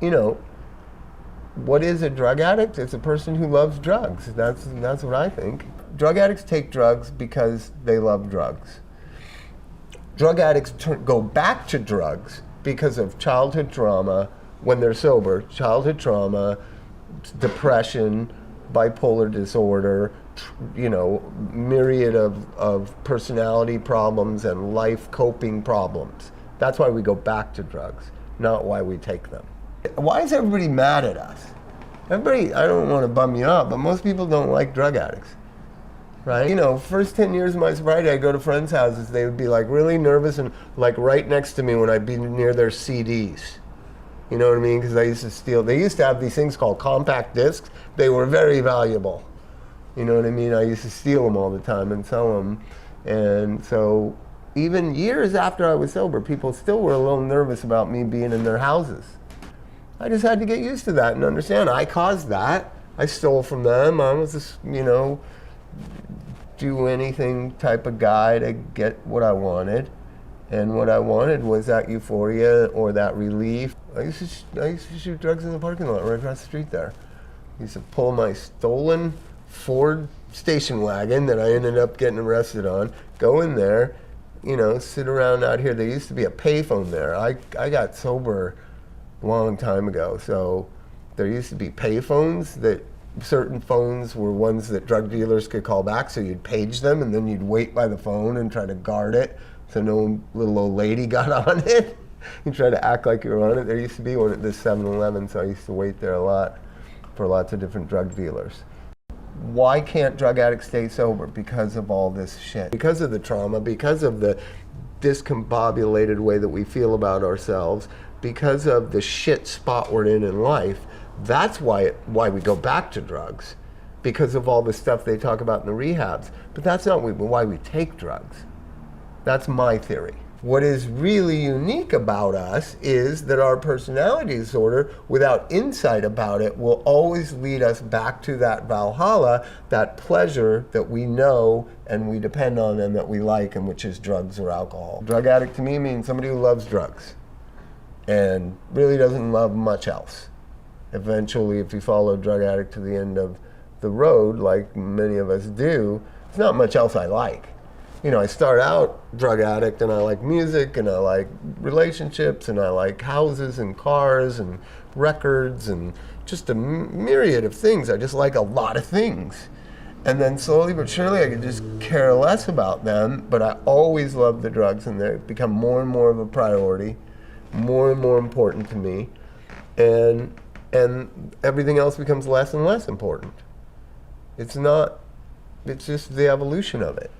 you know, what is a drug addict? It's a person who loves drugs. That's what I think. Drug addicts take drugs because they love drugs. Drug addicts go back to drugs because of childhood trauma when they're sober, childhood trauma, depression, bipolar disorder, you know, myriad of personality problems and life coping problems. That's why we go back to drugs, not why we take them. Why is everybody mad at us? Everybody, I don't want to bum you up, but most people don't like drug addicts, right? You know, first 10 years of my sobriety, I'd go to friends' houses, they would be like really nervous and like right next to me when I'd be near their CDs. You know what I mean? Because I used to steal, they used to have these things called compact discs. They were very valuable. You know what I mean? I used to steal them all the time and sell them. And so even years after I was sober, people still were a little nervous about me being in their houses. I just had to get used to that and understand I caused that. I stole from them. I was just, you know, do anything type of guy to get what I wanted. And what I wanted was that euphoria or that relief. I used to shoot drugs in the parking lot right across the street there. I used to pull my stolen Ford station wagon that I ended up getting arrested on, go in there, you know, sit around out here. There used to be a payphone there. I got sober a long time ago, so there used to be payphones that certain phones were ones that drug dealers could call back, so you'd page them and then you'd wait by the phone and try to guard it so no little old lady got on it. You try to act like you were on it. There used to be one at this 7-Eleven, so I used to wait there a lot for lots of different drug dealers. Why can't drug addicts stay sober? Because of all this shit. Because of the trauma, because of the discombobulated way that we feel about ourselves, because of the shit spot we're in life. That's why we go back to drugs, because of all the stuff they talk about in the rehabs. But that's not why we take drugs. That's my theory. What is really unique about us is that our personality disorder, without insight about it, will always lead us back to that Valhalla, that pleasure that we know and we depend on and that we like, and which is drugs or alcohol. Drug addict to me means somebody who loves drugs and really doesn't love much else. Eventually, if you follow a drug addict to the end of the road, like many of us do, there's not much else I like. You know, I start out drug addict and I like music and I like relationships and I like houses and cars and records and just a myriad of things. I just like a lot of things. And then slowly but surely I could just care less about them, but I always love the drugs and they become more and more of a priority, more and more important to me. And everything else becomes less and less important. It's just the evolution of it.